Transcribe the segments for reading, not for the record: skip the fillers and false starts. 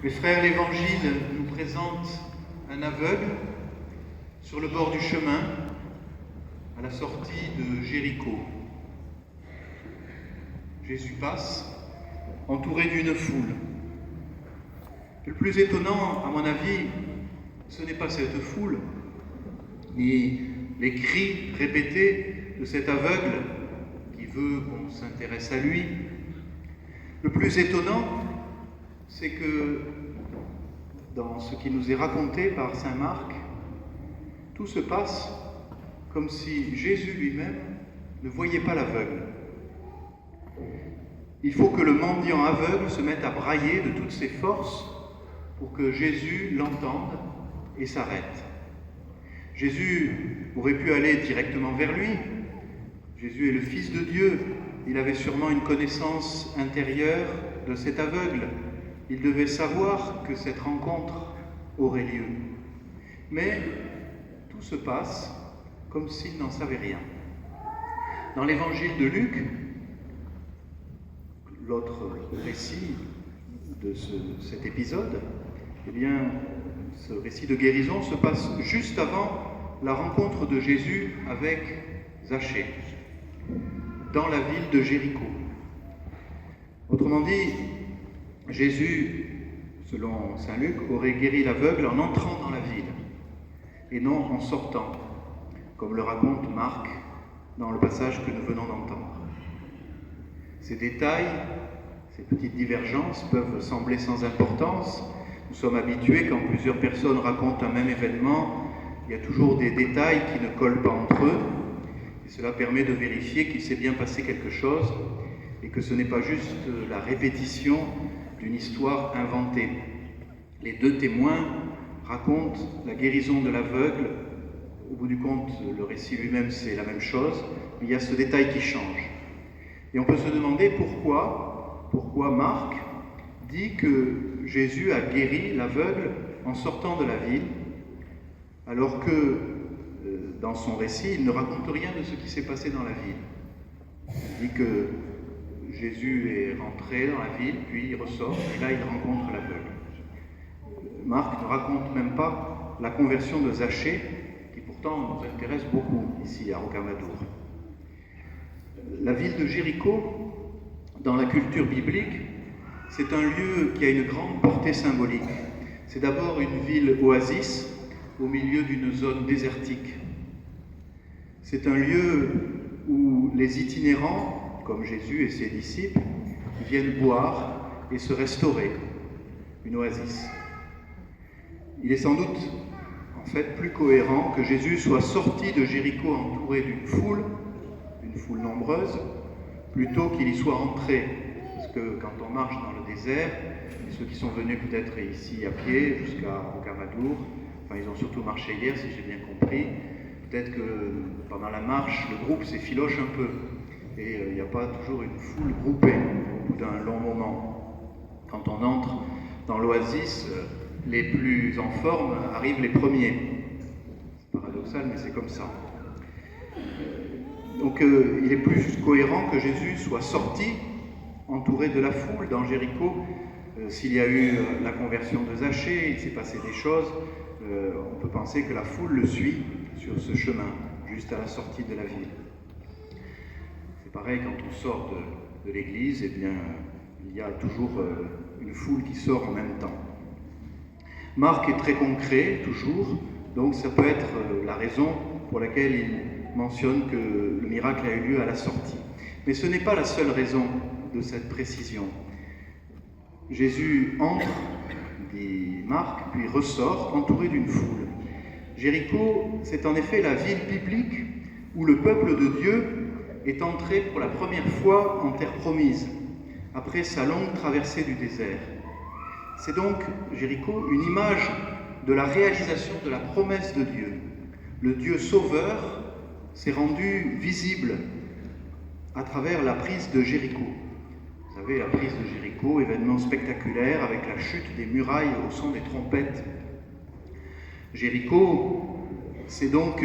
Mes frères, l'Évangile nous présente un aveugle sur le bord du chemin à la sortie de Jéricho. Jésus passe, entouré d'une foule. Le plus étonnant, à mon avis, ce n'est pas cette foule, ni les cris répétés de cet aveugle qui veut qu'on s'intéresse à lui. Le plus étonnant, c'est que dans ce qui nous est raconté par saint Marc, tout se passe comme si Jésus lui-même ne voyait pas l'aveugle. Il faut que le mendiant aveugle se mette à brailler de toutes ses forces pour que Jésus l'entende et s'arrête. Jésus aurait pu aller directement vers lui. Jésus est le Fils de Dieu. Il avait sûrement une connaissance intérieure de cet aveugle. Il devait savoir que cette rencontre aurait lieu. Mais tout se passe comme s'il n'en savait rien. Dans l'évangile de Luc, l'autre récit de cet épisode, eh bien, ce récit de guérison se passe juste avant la rencontre de Jésus avec Zachée, dans la ville de Jéricho. Autrement dit, Jésus, selon saint Luc, aurait guéri l'aveugle en entrant dans la ville, et non en sortant, comme le raconte Marc dans le passage que nous venons d'entendre. Ces détails, ces petites divergences peuvent sembler sans importance. Nous sommes habitués, quand plusieurs personnes racontent un même événement, il y a toujours des détails qui ne collent pas entre eux, et cela permet de vérifier qu'il s'est bien passé quelque chose, et que ce n'est pas juste la répétition d'une histoire inventée. Les deux témoins racontent la guérison de l'aveugle. Au bout du compte, le récit lui-même, c'est la même chose, mais il y a ce détail qui change. Et on peut se demander pourquoi Marc dit que Jésus a guéri l'aveugle en sortant de la ville, alors que dans son récit, il ne raconte rien de ce qui s'est passé dans la ville. Il dit que Jésus est rentré dans la ville, puis il ressort, et là il rencontre l'aveugle. Marc ne raconte même pas la conversion de Zachée, qui pourtant nous intéresse beaucoup ici à Rocamadour. La ville de Jéricho, dans la culture biblique, c'est un lieu qui a une grande portée symbolique. C'est d'abord une ville oasis au milieu d'une zone désertique. C'est un lieu où les itinérants, comme Jésus et ses disciples, viennent boire et se restaurer. Une oasis. Il est sans doute, en fait, plus cohérent que Jésus soit sorti de Jéricho entouré d'une foule nombreuse, plutôt qu'il y soit entré. Parce que quand on marche dans le désert, et ceux qui sont venus peut-être ici à pied jusqu'à Rocamadour, enfin ils ont surtout marché hier si j'ai bien compris, peut-être que pendant la marche, le groupe s'effiloche un peu. Et il n'y a pas toujours une foule groupée au bout d'un long moment. Quand on entre dans l'oasis, les plus en forme arrivent les premiers. C'est paradoxal, mais c'est comme ça. Donc il est plus cohérent que Jésus soit sorti, entouré de la foule dans Jéricho. S'il y a eu la conversion de Zachée, il s'est passé des choses, on peut penser que la foule le suit sur ce chemin, juste à la sortie de la ville. C'est pareil quand on sort de l'église, eh bien, il y a toujours une foule qui sort en même temps. Marc est très concret, toujours, donc ça peut être la raison pour laquelle il mentionne que le miracle a eu lieu à la sortie. Mais ce n'est pas la seule raison de cette précision. Jésus entre, dit Marc, puis ressort, entouré d'une foule. Jéricho, c'est en effet la ville biblique où le peuple de Dieu est entré pour la première fois en terre promise, après sa longue traversée du désert. C'est donc, Jéricho, une image de la réalisation de la promesse de Dieu. Le Dieu sauveur s'est rendu visible à travers la prise de Jéricho. Vous savez, la prise de Jéricho, événement spectaculaire avec la chute des murailles au son des trompettes. Jéricho, c'est donc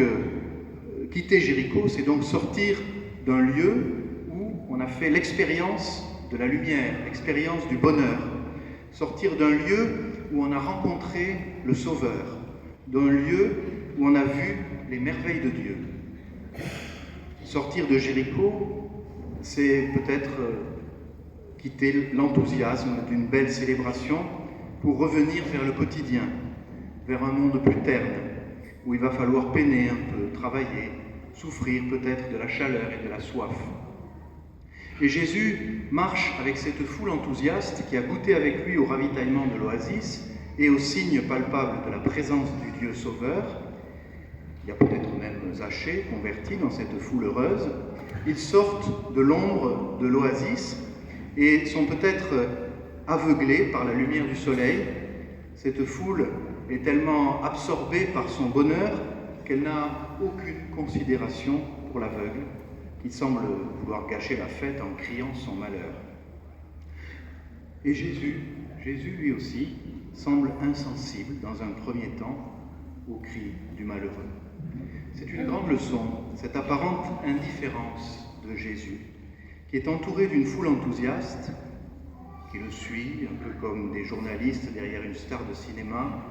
quitter Jéricho, c'est donc sortir d'un lieu où on a fait l'expérience de la lumière, l'expérience du bonheur. sortir d'un lieu où on a rencontré le Sauveur, d'un lieu où on a vu les merveilles de Dieu. Sortir de Jéricho, c'est peut-être quitter l'enthousiasme d'une belle célébration pour revenir vers le quotidien, vers un monde plus terne, où il va falloir peiner un peu, travailler, souffrir peut-être de la chaleur et de la soif. Et Jésus marche avec cette foule enthousiaste qui a goûté avec lui au ravitaillement de l'oasis et au signe palpable de la présence du Dieu Sauveur. Il y a peut-être même Zachée converti dans cette foule heureuse. Ils sortent de l'ombre de l'oasis et sont peut-être aveuglés par la lumière du soleil. Cette foule est tellement absorbée par son bonheur qu'elle n'a aucune considération pour l'aveugle, qui semble vouloir gâcher la fête en criant son malheur. Et Jésus lui aussi, semble insensible dans un premier temps au cri du malheureux. C'est une grande leçon, cette apparente indifférence de Jésus, qui est entouré d'une foule enthousiaste, qui le suit, un peu comme des journalistes derrière une star de cinéma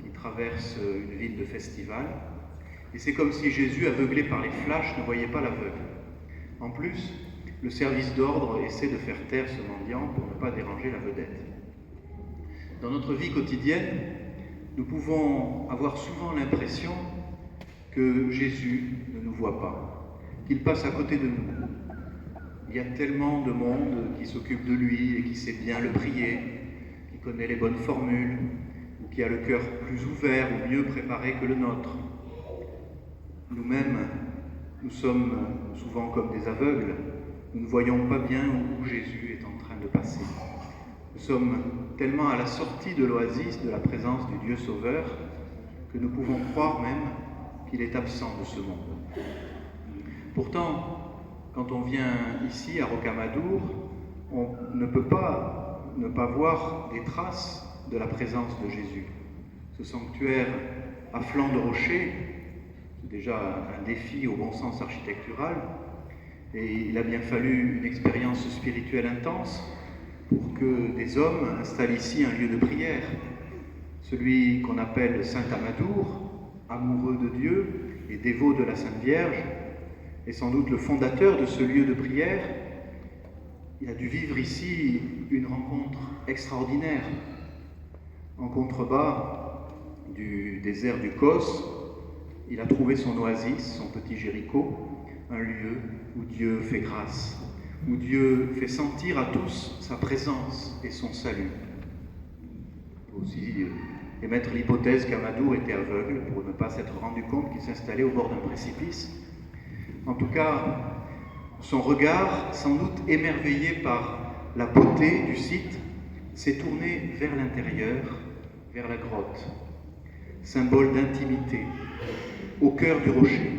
qui traverse une ville de festival. Et c'est comme si Jésus, aveuglé par les flashs, ne voyait pas l'aveugle. En plus, le service d'ordre essaie de faire taire ce mendiant pour ne pas déranger la vedette. Dans notre vie quotidienne, nous pouvons avoir souvent l'impression que Jésus ne nous voit pas, qu'il passe à côté de nous. Il y a tellement de monde qui s'occupe de lui et qui sait bien le prier, qui connaît les bonnes formules, ou qui a le cœur plus ouvert ou mieux préparé que le nôtre. Nous-mêmes, nous sommes souvent comme des aveugles, nous ne voyons pas bien où Jésus est en train de passer. Nous sommes tellement à la sortie de l'oasis de la présence du Dieu Sauveur que nous pouvons croire même qu'il est absent de ce monde. Pourtant, quand on vient ici à Rocamadour, on ne peut pas ne pas voir des traces de la présence de Jésus. Ce sanctuaire à flanc de rocher, c'est déjà un défi au bon sens architectural, et il a bien fallu une expérience spirituelle intense pour que des hommes installent ici un lieu de prière. Celui qu'on appelle Saint Amadour, amoureux de Dieu et dévot de la Sainte Vierge, est sans doute le fondateur de ce lieu de prière. Il a dû vivre ici une rencontre extraordinaire. En contrebas du désert du Kos, il a trouvé son oasis, son petit Jéricho, un lieu où Dieu fait grâce, où Dieu fait sentir à tous sa présence et son salut. Il faut aussi émettre l'hypothèse qu'Amadour était aveugle pour ne pas s'être rendu compte qu'il s'installait au bord d'un précipice. En tout cas, son regard, sans doute émerveillé par la beauté du site, s'est tourné vers l'intérieur, vers la grotte, symbole d'intimité, au cœur du rocher.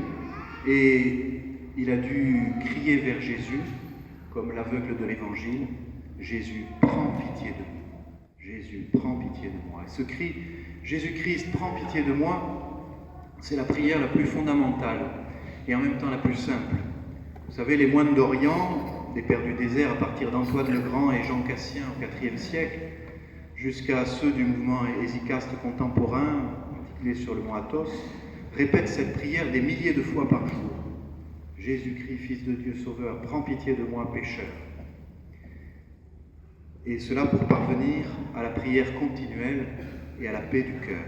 Et il a dû crier vers Jésus, comme l'aveugle de l'Évangile, « Jésus, prends pitié de moi. Jésus, prends pitié de moi. » Et ce cri, « Jésus-Christ, prends pitié de moi », c'est la prière la plus fondamentale et en même temps la plus simple. Vous savez, les moines d'Orient, des pères du désert à partir d'Antoine le Grand et Jean Cassien au IVe siècle, jusqu'à ceux du mouvement hésicaste contemporain, articulé sur le mont Athos, répètent cette prière des milliers de fois par jour. Jésus-Christ, Fils de Dieu Sauveur, prends pitié de moi, pécheur. Et cela pour parvenir à la prière continuelle et à la paix du cœur.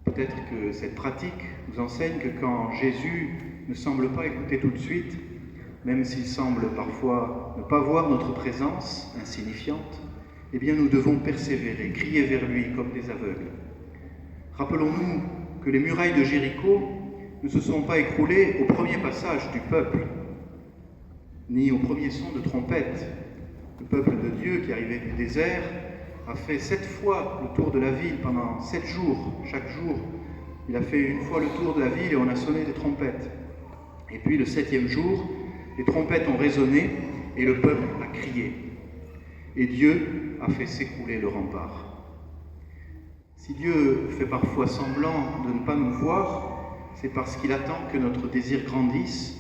Peut-être que cette pratique nous enseigne que quand Jésus ne semble pas écouter tout de suite, même s'il semble parfois ne pas voir notre présence insignifiante, eh bien nous devons persévérer, crier vers lui comme des aveugles. Rappelons-nous que les murailles de Jéricho ne se sont pas écroulées au premier passage du peuple, ni au premier son de trompette. Le peuple de Dieu qui arrivait du désert a fait 7 fois le tour de la ville pendant 7 jours. Chaque jour, il a fait une fois le tour de la ville et on a sonné des trompettes. Et puis le 7e jour, les trompettes ont résonné et le peuple a crié. Et Dieu a fait s'écrouler le rempart. Si Dieu fait parfois semblant de ne pas nous voir, c'est parce qu'il attend que notre désir grandisse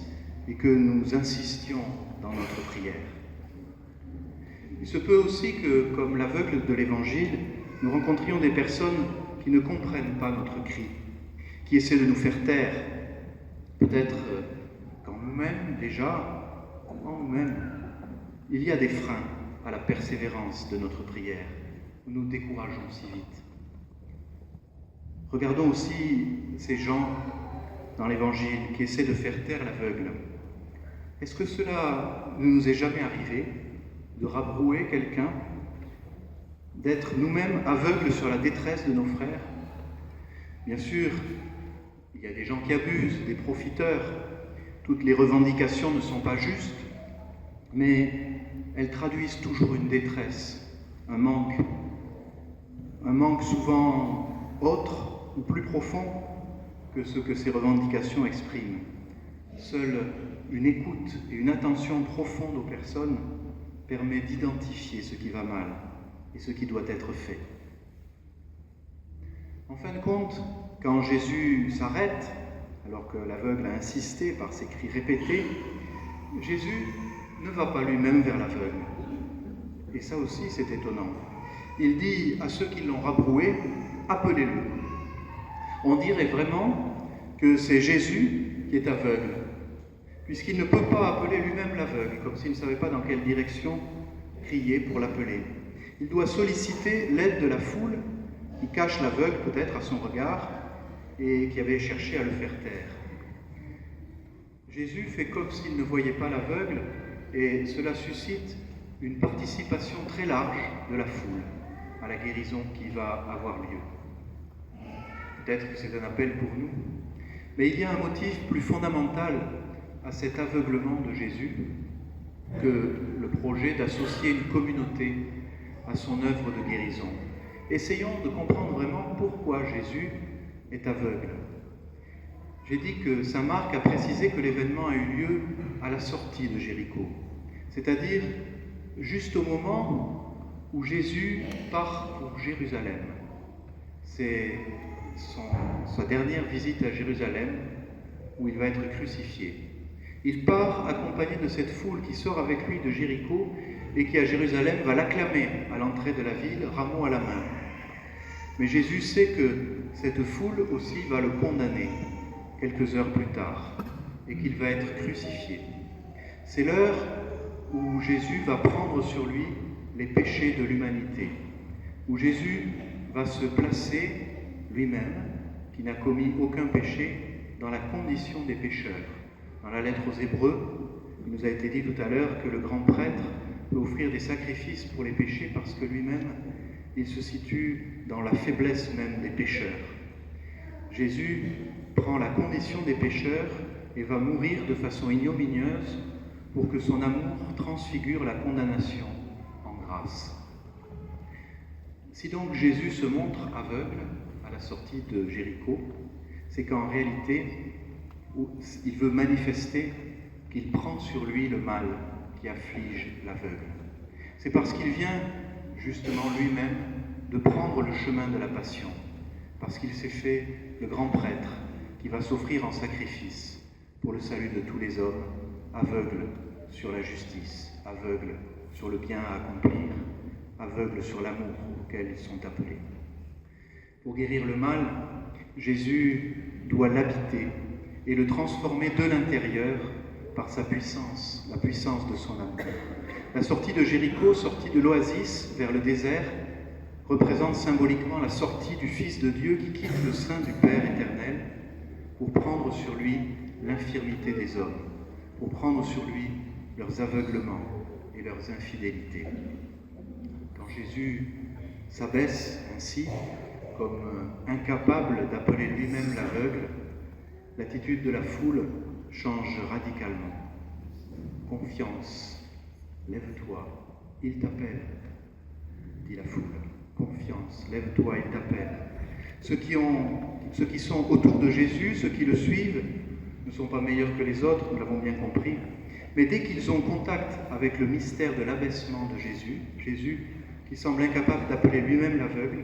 et que nous insistions dans notre prière. Il se peut aussi que, comme l'aveugle de l'Évangile, nous rencontrions des personnes qui ne comprennent pas notre cri, qui essaient de nous faire taire, peut-être qu'en nous-mêmes déjà, en nous-mêmes, il y a des freins à la persévérance de notre prière. Nous nous décourageons si vite. Regardons aussi ces gens dans l'Évangile qui essaient de faire taire l'aveugle. Est-ce que cela ne nous est jamais arrivé de rabrouer quelqu'un, d'être nous-mêmes aveugles sur la détresse de nos frères? Bien sûr, il y a des gens qui abusent, des profiteurs. Toutes les revendications ne sont pas justes, mais elles traduisent toujours une détresse, un manque souvent autre ou plus profond que ce que ces revendications expriment. Seule une écoute et une attention profonde aux personnes permet d'identifier ce qui va mal et ce qui doit être fait. En fin de compte, quand Jésus s'arrête, alors que l'aveugle a insisté par ses cris répétés, Jésus ne va pas lui-même vers l'aveugle. Et ça aussi, c'est étonnant. Il dit à ceux qui l'ont rabroué, « Appelez-le ». On dirait vraiment que c'est Jésus qui est aveugle, puisqu'il ne peut pas appeler lui-même l'aveugle, comme s'il ne savait pas dans quelle direction crier pour l'appeler. Il doit solliciter l'aide de la foule qui cache l'aveugle peut-être à son regard et qui avait cherché à le faire taire. Jésus fait comme s'il ne voyait pas l'aveugle et cela suscite une participation très large de la foule à la guérison qui va avoir lieu. Peut-être que c'est un appel pour nous, mais il y a un motif plus fondamental à cet aveuglement de Jésus que le projet d'associer une communauté à son œuvre de guérison. Essayons de comprendre vraiment pourquoi Jésus est aveugle. J'ai dit que saint Marc a précisé que l'événement a eu lieu à la sortie de Jéricho, c'est-à-dire juste au moment où Jésus part pour Jérusalem. C'est sa dernière visite à Jérusalem où il va être crucifié. Il part accompagné de cette foule qui sort avec lui de Jéricho et qui à Jérusalem va l'acclamer à l'entrée de la ville, rameau à la main. Mais Jésus sait que cette foule aussi va le condamner quelques heures plus tard et qu'il va être crucifié. C'est l'heure où Jésus va prendre sur lui les péchés de l'humanité, où Jésus va se placer lui-même, qui n'a commis aucun péché, dans la condition des pécheurs. Dans la lettre aux Hébreux, il nous a été dit tout à l'heure que le grand prêtre peut offrir des sacrifices pour les péchés parce que lui-même, il se situe dans la faiblesse même des pécheurs. Jésus prend la condition des pécheurs et va mourir de façon ignominieuse pour que son amour transfigure la condamnation en grâce. Si donc Jésus se montre aveugle à la sortie de Jéricho, c'est qu'en réalité, il veut manifester qu'il prend sur lui le mal qui afflige l'aveugle. C'est parce qu'il vient justement lui-même de prendre le chemin de la passion, parce qu'il s'est fait le grand prêtre qui va s'offrir en sacrifice pour le salut de tous les hommes, aveugle sur la justice, aveugle sur le bien à accomplir, aveugle sur l'amour auquel ils sont appelés. Pour guérir le mal, Jésus doit l'habiter et le transformer de l'intérieur par sa puissance, la puissance de son amour. La sortie de Jéricho, sortie de l'oasis vers le désert, représente symboliquement la sortie du Fils de Dieu qui quitte le sein du Père éternel pour prendre sur lui l'infirmité des hommes, pour prendre sur lui leurs aveuglements et leurs infidélités. Quand Jésus s'abaisse ainsi, comme incapable d'appeler lui-même l'aveugle, l'attitude de la foule change radicalement. Confiance, lève-toi, il t'appelle, dit la foule. Confiance, lève-toi, il t'appelle. Ceux qui sont autour de Jésus, ceux qui le suivent, ne sont pas meilleurs que les autres, nous l'avons bien compris, mais dès qu'ils ont contact avec le mystère de l'abaissement de Jésus, Jésus qui semble incapable d'appeler lui-même l'aveugle,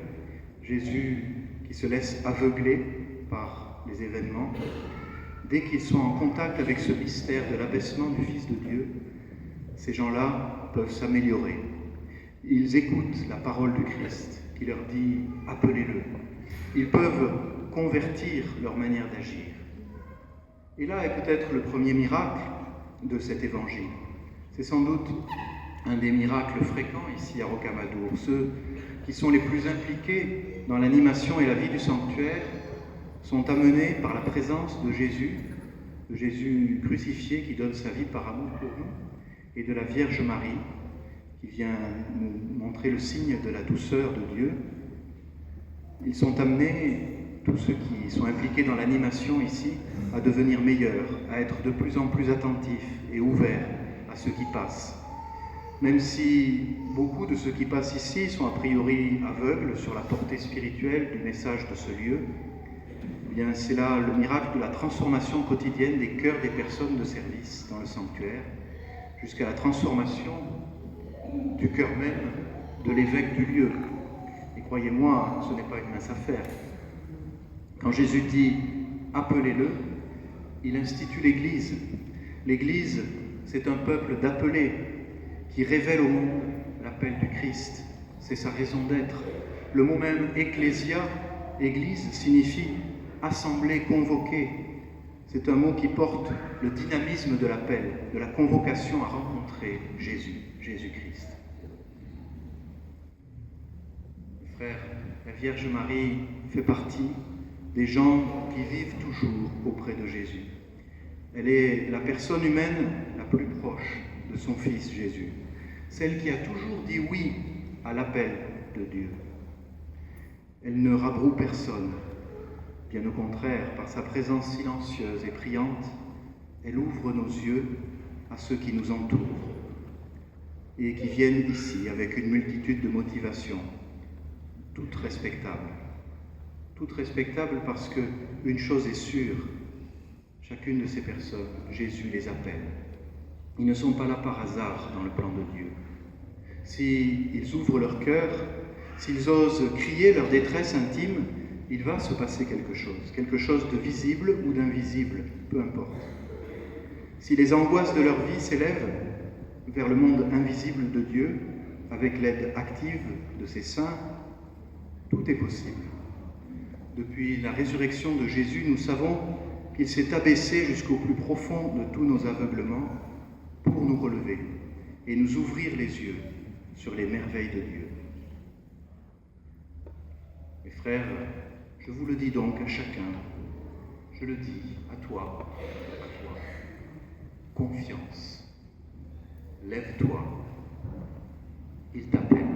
Jésus qui se laisse aveugler par les événements, dès qu'ils sont en contact avec ce mystère de l'abaissement du Fils de Dieu, ces gens-là peuvent s'améliorer. ils écoutent la parole du Christ qui leur dit « appelez-le ». Ils peuvent convertir leur manière d'agir. Et là est peut-être le premier miracle de cet évangile. C'est sans doute un des miracles fréquents ici à Rocamadour. Ceux qui sont les plus impliqués dans l'animation et la vie du sanctuaire sont amenés par la présence de Jésus crucifié qui donne sa vie par amour pour nous, et de la Vierge Marie qui vient nous montrer le signe de la douceur de Dieu. Ils sont amenés, tous ceux qui sont impliqués dans l'animation ici, à devenir meilleurs, à être de plus en plus attentifs et ouverts à ceux qui passent. Même si beaucoup de ceux qui passent ici sont a priori aveugles sur la portée spirituelle du message de ce lieu, eh bien c'est là le miracle de la transformation quotidienne des cœurs des personnes de service dans le sanctuaire, jusqu'à la transformation du cœur même de l'évêque du lieu. Et croyez-moi, ce n'est pas une mince affaire. Quand Jésus dit « appelez-le », il institue l'Église. L'Église, c'est un peuple d'appelés qui révèle au monde l'appel du Christ. C'est sa raison d'être. Le mot même « ecclésia », Église, signifie « assemblée, convoquée ». C'est un mot qui porte le dynamisme de l'appel, de la convocation à rencontrer Jésus-Christ. Frères, la Vierge Marie fait partie des gens qui vivent toujours auprès de Jésus. Elle est la personne humaine la plus proche de son Fils Jésus, celle qui a toujours dit oui à l'appel de Dieu. Elle ne rabroue personne, bien au contraire, par sa présence silencieuse et priante, elle ouvre nos yeux à ceux qui nous entourent et qui viennent ici avec une multitude de motivations, toutes respectables. Toutes respectables parce qu'une chose est sûre, chacune de ces personnes, Jésus les appelle. Ils ne sont pas là par hasard dans le plan de Dieu. S'ils ouvrent leur cœur, s'ils osent crier leur détresse intime, il va se passer quelque chose de visible ou d'invisible, peu importe. Si les angoisses de leur vie s'élèvent vers le monde invisible de Dieu, avec l'aide active de ses saints, tout est possible. Depuis la résurrection de Jésus, nous savons qu'il s'est abaissé jusqu'au plus profond de tous nos aveuglements pour nous relever et nous ouvrir les yeux sur les merveilles de Dieu. Mes frères, je vous le dis donc à chacun, je le dis à toi, confiance, lève-toi, il t'appelle.